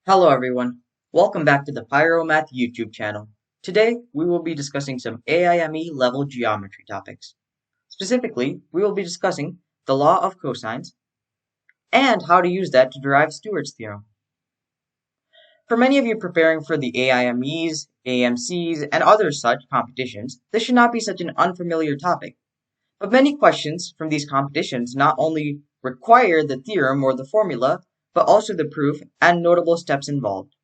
Hello everyone, welcome back to the Pyromath YouTube channel. Today we will be discussing some AIME level geometry topics. Specifically, we will be discussing the law of cosines and how to use that to derive Stewarts Theorem. For many of you preparing for the AIMEs, AMCs, and other such competitions, this should not be such an unfamiliar topic. But many questions from these competitions not only require the theorem or the formula, but also the proof and notable steps involved.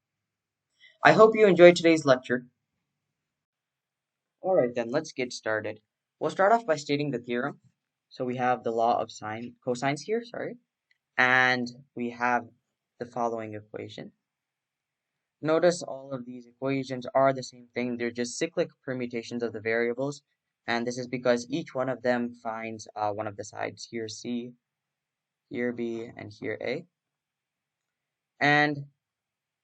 I hope you enjoyed today's lecture. Alright then, let's get started. We'll start off by stating the theorem. So we have the law of cosines here, and we have the following equation. Notice all of these equations are the same thing, they're just cyclic permutations of the variables, and this is because each one of them finds one of the sides, here C, here B, and here A. And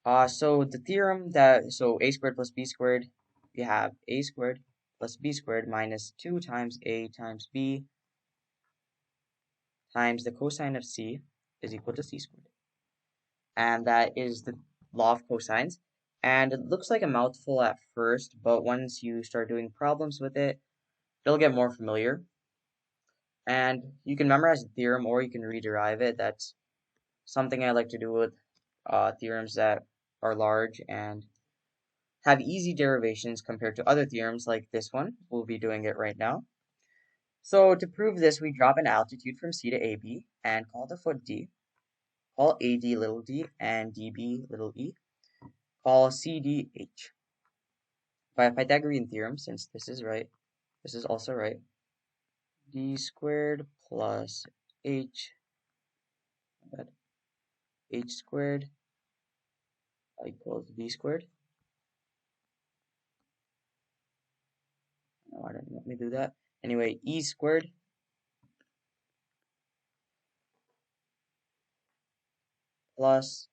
so the theorem so a squared plus b squared, we have a squared plus b squared minus 2 times a times b times the cosine of c is equal to c squared. And that is the law of cosines. And it looks like a mouthful at first, but once you start doing problems with it, it'll get more familiar. And you can memorize the theorem or you can rederive it. That's something I like to do with theorems that are large and have easy derivations compared to other theorems like this one. We'll be doing it right now. So to prove this, we drop an altitude from C to AB and call the foot D. Call AD little d and DB little e. Call CD H. By Pythagorean theorem, since this is right, this is also right, d squared plus h squared equals b squared. No, I don't let me do that. Anyway, e squared plus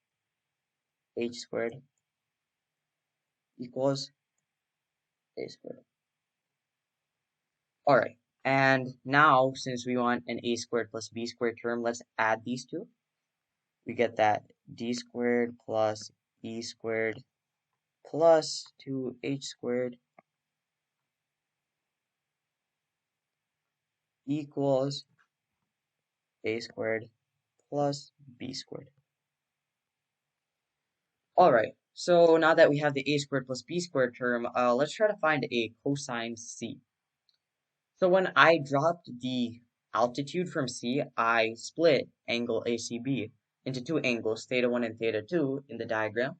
h squared equals a squared. Alright, and now since we want an a squared plus b squared term, let's add these two. We get that d squared plus e squared plus 2h squared equals a squared plus b squared. Alright, so now that we have the a squared plus b squared term, let's try to find a cosine c. So when I dropped the altitude from C, I split angle ACB into two angles, theta 1 and theta 2, in the diagram.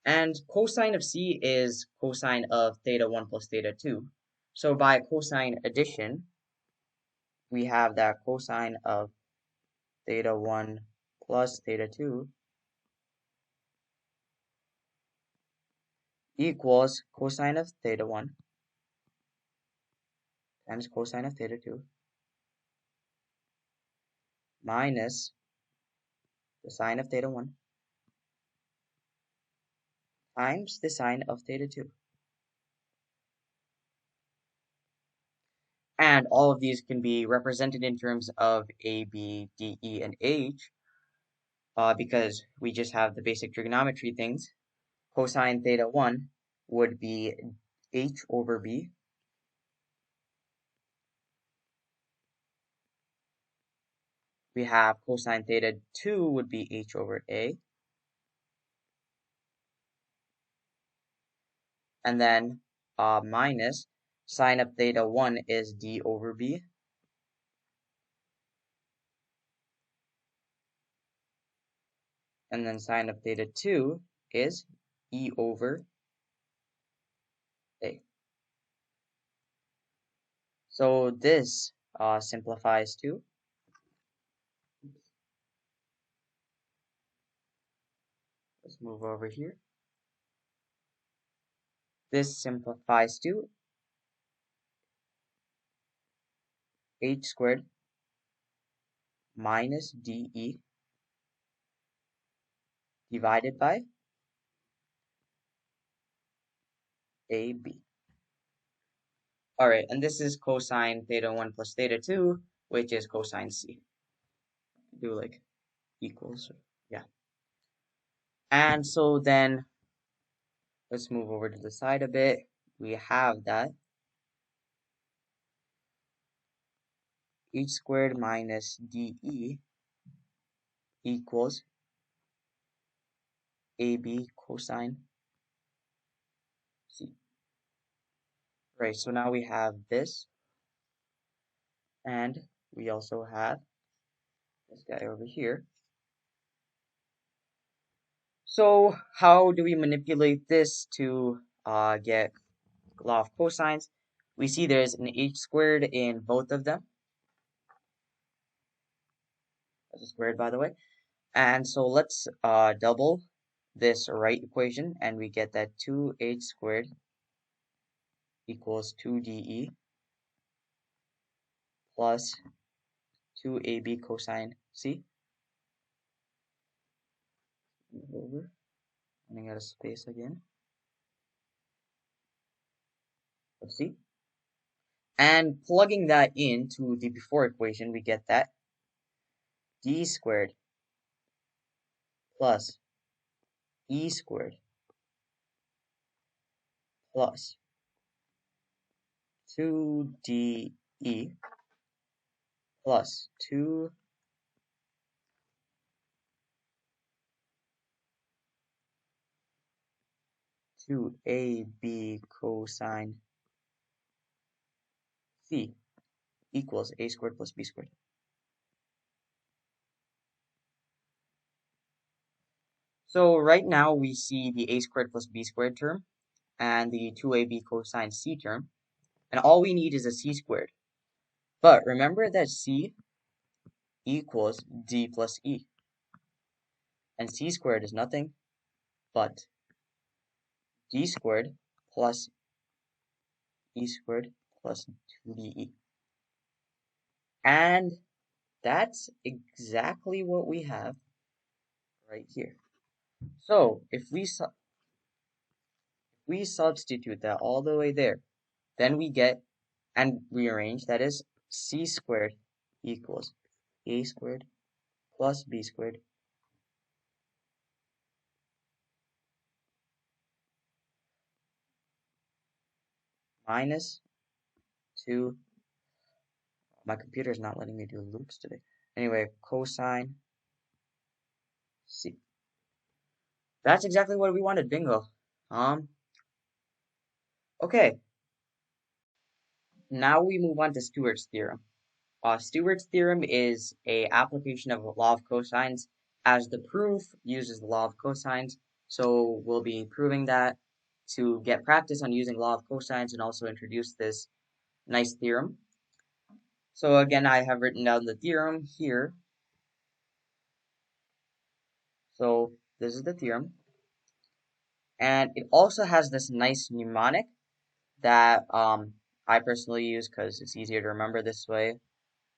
And cosine of C is cosine of theta 1 plus theta 2. So by cosine addition, we have that cosine of theta 1 plus theta 2 equals cosine of theta 1 times cosine of theta 2 minus the sine of theta 1 times the sine of theta 2. And all of these can be represented in terms of A, B, D, E, and H, because we just have the basic trigonometry things. Cosine theta 1 would be H over B. We have cosine theta 2 would be H over A. And then minus sine of theta 1 is D over B. And then sine of theta 2 is E over A. So this simplifies to, let's move over here. This simplifies to h squared minus dE divided by AB. Alright, and this is cosine theta 1 plus theta 2, which is cosine C. Do like equals, yeah. And so then let's move over to the side a bit. We have that h squared minus dE equals AB cosine C. Right, so now we have this, and we also have this guy over here. So how do we manipulate this to get law of cosines? We see there's an h squared in both of them. That's a squared, by the way. And so let's double this right equation, and we get that 2h squared equals 2dE plus 2AB cosine C. Move over, running out of space again. Let's see. And plugging that into the before equation, we get that d squared plus e squared plus 2dE plus 2AB cosine C equals a squared plus b squared. So right now we see the a squared plus b squared term and the 2ab cosine c term, and all we need is a c squared. But remember that c equals d plus e, and c squared is nothing but d squared plus e squared plus 2de. And that's exactly what we have right here. So if we substitute that all the way there, then we get, and rearrange, that is c squared equals a squared plus b squared minus 2. My computer is not letting me do loops today. Anyway, cosine c. That's exactly what we wanted. Bingo. Okay. Now we move on to Stewart's theorem. Stewart's theorem is a application of the law of cosines, as the proof uses the law of cosines. So we'll be proving that to get practice on using law of cosines and also introduce this nice theorem. So again, I have written down the theorem here. So this is the theorem. And it also has this nice mnemonic that I personally use because it's easier to remember this way.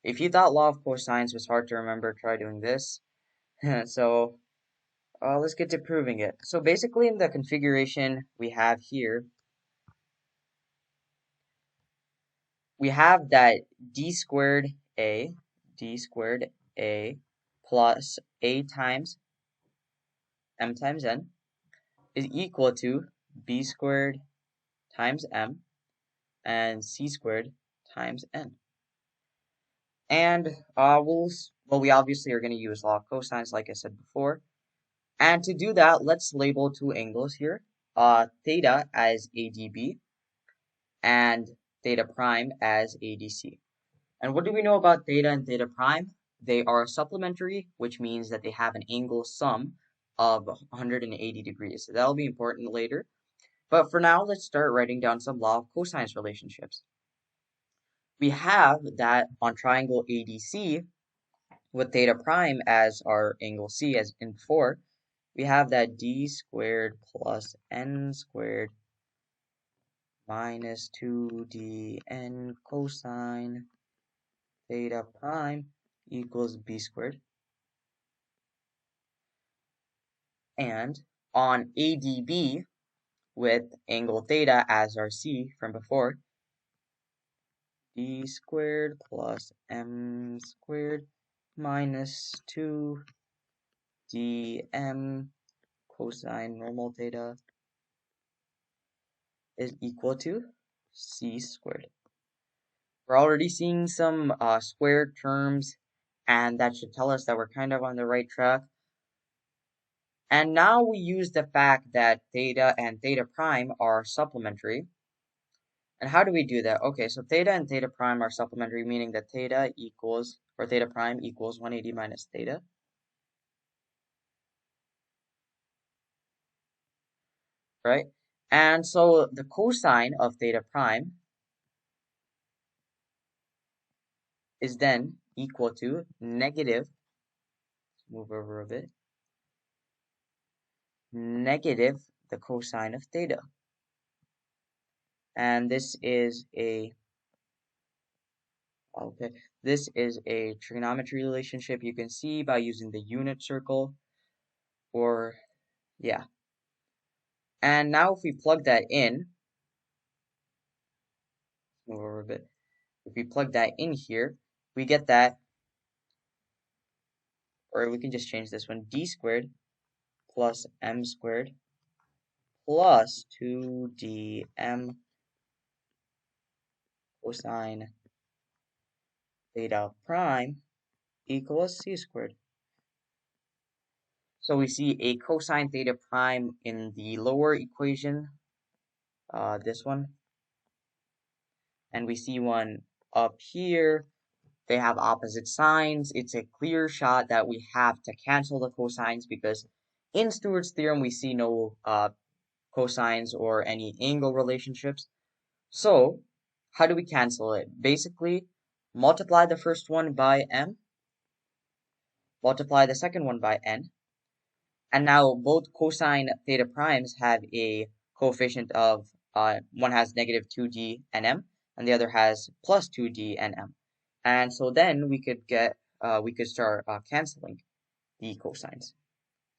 If you thought law of cosines was hard to remember, try doing this. So let's get to proving it. So basically in the configuration we have here, we have that d squared a plus a times m times n is equal to b squared times m and c squared times n. And we obviously are going to use law of cosines like I said before. And to do that, let's label two angles here. Theta as ADB and theta prime as ADC. And what do we know about theta and theta prime? They are supplementary, which means that they have an angle sum of 180 degrees. So that'll be important later. But for now, let's start writing down some law of cosines relationships. We have that on triangle ADC, with theta prime as our angle C as in before, we have that d squared plus n squared minus 2dn cosine theta prime equals b squared. And on ADB, with angle theta as our C from before, d squared plus m squared minus 2 dm cosine normal theta is equal to c squared. We're already seeing some squared terms, and that should tell us that we're kind of on the right track. And now we use the fact that theta and theta prime are supplementary. And how do we do that? Okay, so theta and theta prime are supplementary, meaning that theta equals, or theta prime equals 180 minus theta. Right? And so the cosine of theta prime is then equal to negative, move over a bit, negative the cosine of theta. And this is a trigonometry relationship you can see by using the unit circle, or yeah. And now if we plug that in, move over a bit. If we plug that in here, we get that, or we can just change this one, d squared plus m squared plus 2dm cosine theta prime equals c squared. So we see a cosine theta prime in the lower equation, this one, and we see one up here. They have opposite signs. It's a clear shot that we have to cancel the cosines because in Stewart's theorem we see no cosines or any angle relationships. So how do we cancel it? Basically, multiply the first one by m, multiply the second one by n, and now both cosine theta primes have a coefficient of, one has negative 2d and m, and the other has plus 2d and m. And so then we could start canceling the cosines.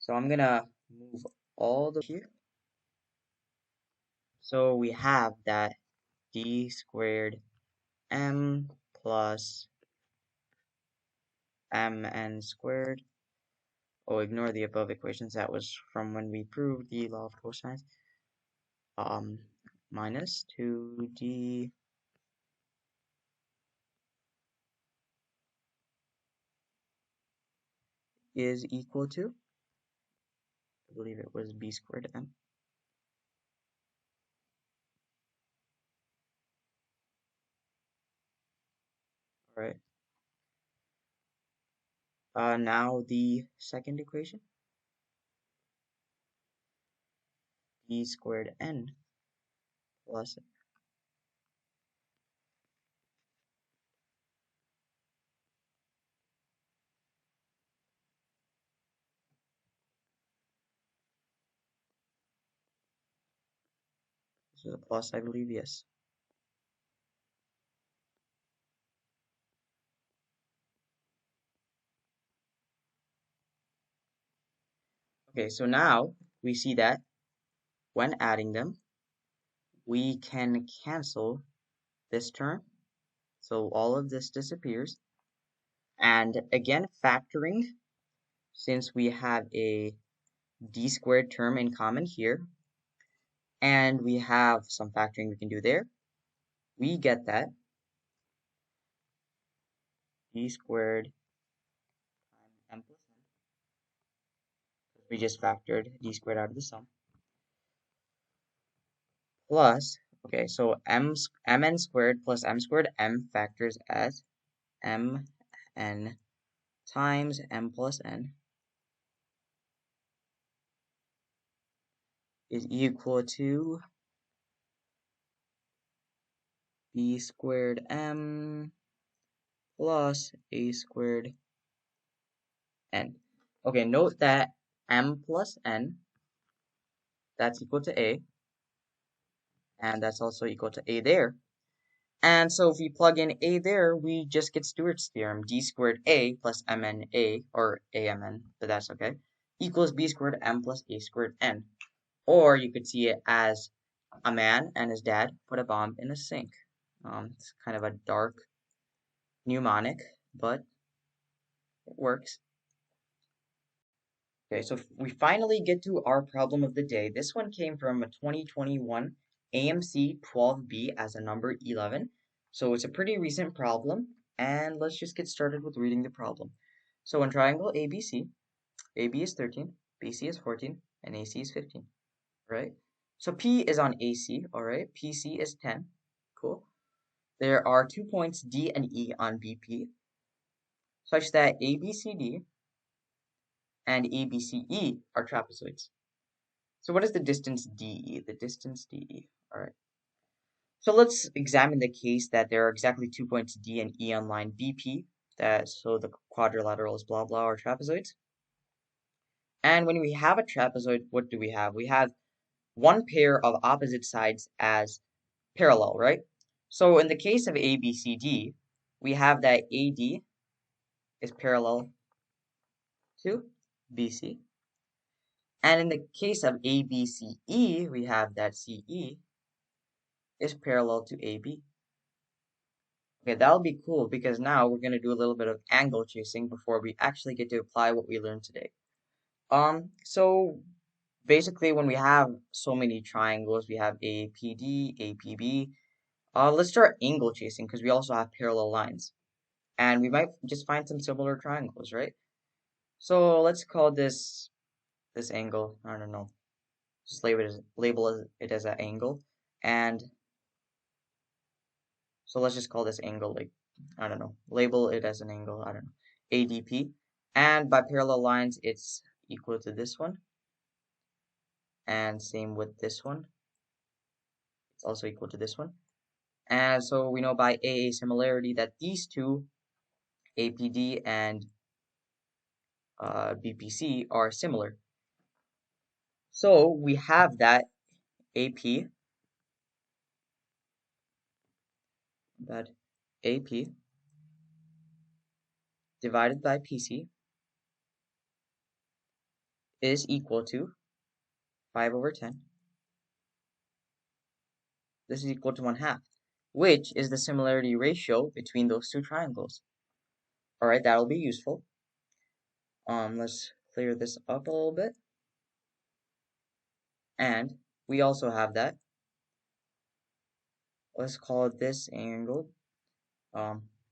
So I'm gonna move all the here. So we have that d squared m plus mn squared. Oh, ignore the above equations. That was from when we proved the law of cosines. Minus 2d is equal to, I believe it was b squared m. All right. Now the second equation, d squared n plus this is a plus, I believe, yes. Okay, so now we see that when adding them, we can cancel this term. So all of this disappears. And again, factoring, since we have a d squared term in common here, and we have some factoring we can do there, we get that d squared times m plus n, we just factored d squared out of the sum, plus, okay, so mn squared plus m squared m factors as mn times m plus n is equal to b squared m plus a squared n. Okay, note that m plus n, that's equal to a, and that's also equal to a there. And so if we plug in a there, we just get Stewart's theorem, d squared a plus mna, or amn, but that's okay, equals b squared m plus a squared n. Or you could see it as a man and his dad put a bomb in a sink. It's kind of a dark mnemonic, but it works. Okay, so we finally get to our problem of the day. This one came from a 2021 AMC 12B as a number 11. So it's a pretty recent problem, and let's just get started with reading the problem. So in triangle ABC, AB is 13, BC is 14, and AC is 15, right? So P is on AC, all right? PC is 10, cool. There are 2 points D and E on BP, such that ABCD and ABCE are trapezoids. So what is the distance DE? The distance DE. All right. So let's examine the case that there are exactly 2 points D and E on line BP. So the quadrilaterals blah blah are trapezoids. And when we have a trapezoid, what do we have? We have one pair of opposite sides as parallel, right? So in the case of ABCD, we have that AD is parallel to BC. And in the case of ABCE, we have that CE is parallel to AB. Okay, that'll be cool because now we're going to do a little bit of angle chasing before we actually get to apply what we learned today. So basically when we have so many triangles, we have APD, APB. Let's start angle chasing because we also have parallel lines. And we might just find some similar triangles, right? So let's call this angle, I don't know, just label it as an angle. And so let's just call this angle like, I don't know, label it as an angle, I don't know, ADP. And by parallel lines, it's equal to this one. And same with this one. It's also equal to this one. And so we know by AA similarity that these two, APD and BPC, are similar. So we have that AP, that AP divided by PC is equal to 5 over 10. This is equal to 1/2, which is the similarity ratio between those two triangles. All right, that'll be useful. Let's clear this up a little bit. And we also have that. Let's call this angle,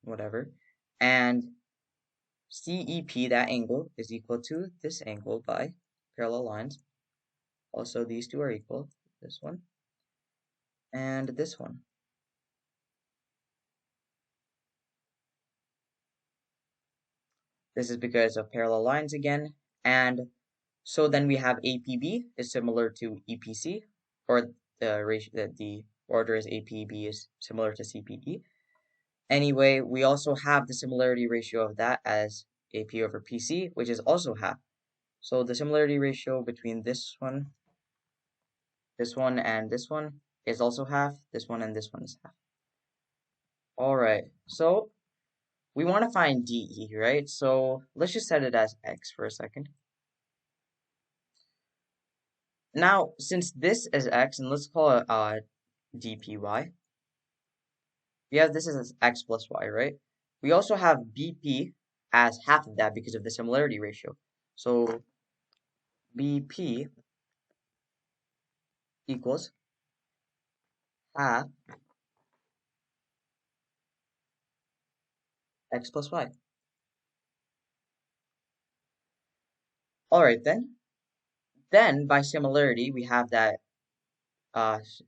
whatever. And CEP, that angle, is equal to this angle by parallel lines. Also, these two are equal, this one and this one. This is because of parallel lines again. And so then we have APB is similar to EPC, or the ratio that the order is APB is similar to CPE. Anyway, we also have the similarity ratio of that as AP over PC, which is also half. So the similarity ratio between this one, and this one is also half. This one and this one is half. All right, so we want to find DE, right? So let's just set it as X for a second. Now, since this is X, and let's call it DPY, we have this as X plus Y, right? We also have BP as half of that because of the similarity ratio. So BP equals half X plus Y. All right, then. Then, by similarity, we have that,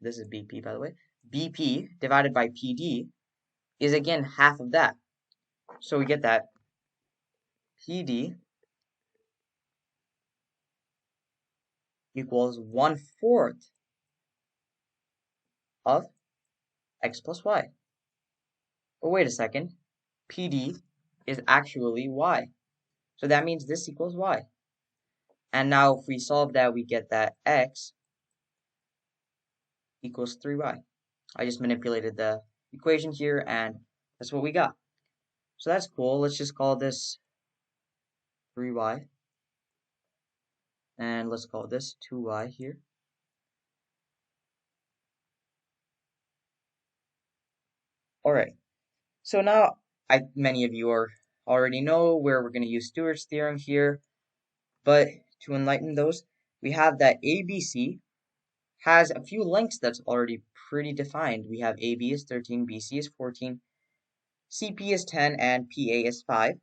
this is BP, by the way. BP divided by PD is, again, half of that. So we get that PD equals 1/4 of X plus Y. But wait a second. PD is actually Y. So that means this equals Y. And now if we solve that, we get that X equals 3Y. I just manipulated the equation here, and that's what we got. So that's cool. Let's just call this 3Y. And let's call this 2Y here. Alright, so now many of you already know where we're going to use Stewarts Theorem here, but to enlighten those, we have that ABC has a few lengths that's already pretty defined. We have AB is 13, BC is 14, CP is 10, and PA is 5.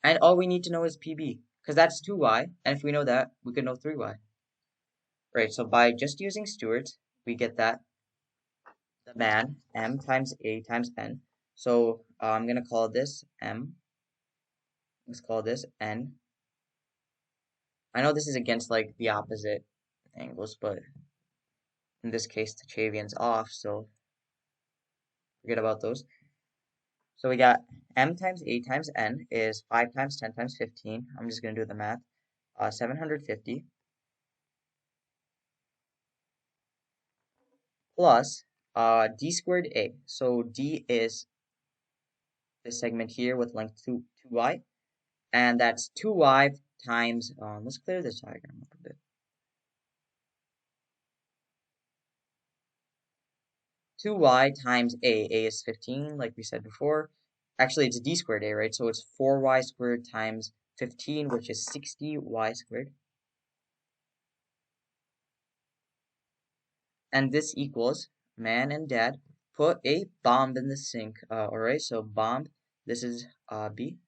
And all we need to know is PB, because that's 2y, and if we know that, we can know 3y. Right, so by just using Stewart's, we get that the man, m times a times n. So I'm going to call this m. Let's call this n. I know this is against like the opposite angles, but in this case the cevian's off, so forget about those. So we got m times a times n is 5 times 10 times 15. I'm just going to do the math. 750 plus d squared a. So d is this segment here with length 2y, and that's 2y times, let's clear this diagram up a bit. 2y times a is 15, like we said before. Actually, it's d squared a, right? So it's 4y squared times 15, which is 60y squared. And this equals, man and dad, put a bomb in the sink. Alright, so bomb, this is B,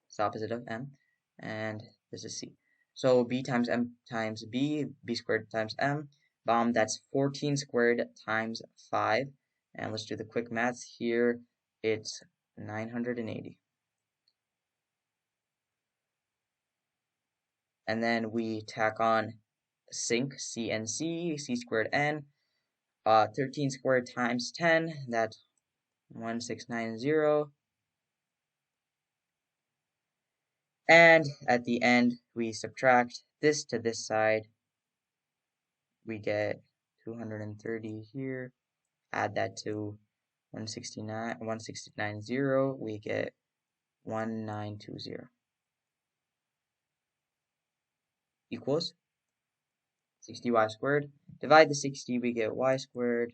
it's opposite of M, and this is C. So B times M times B, B squared times M, bomb, that's 14 squared times 5. And let's do the quick maths here. It's 980. And then we tack on sink, C and C, C squared N. 13 squared times 10, that's 1690. And at the end, we subtract this to this side. We get 230 here. Add that to 1690. We get 1920 equals 60y squared. Divide the 60, we get y squared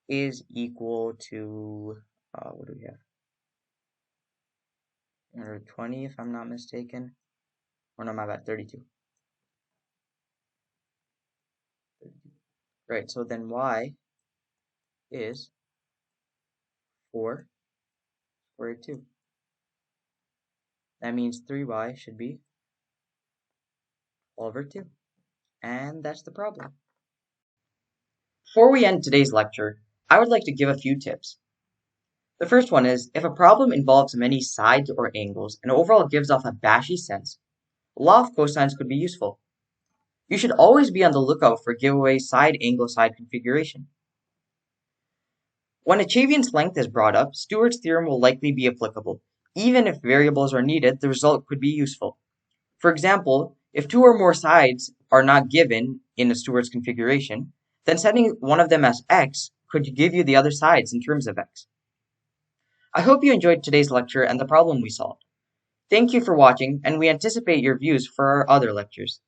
is equal to, what do we have? 120 if I'm not mistaken. Or no, my bad, 32. Right, so then y is 4 square root 2. That means 3y should be all over 2. And that's the problem. Before we end today's lecture, I would like to give a few tips. The first one is, if a problem involves many sides or angles and overall gives off a bashy sense, law of cosines could be useful. You should always be on the lookout for giveaway side-angle-side configuration. When a cevian's length is brought up, Stewarts Theorem will likely be applicable. Even if variables are needed, the result could be useful. For example, if 2 or more sides are not given in a Stewart's configuration, then setting one of them as x could give you the other sides in terms of x. I hope you enjoyed today's lecture and the problem we solved. Thank you for watching, and we anticipate your views for our other lectures.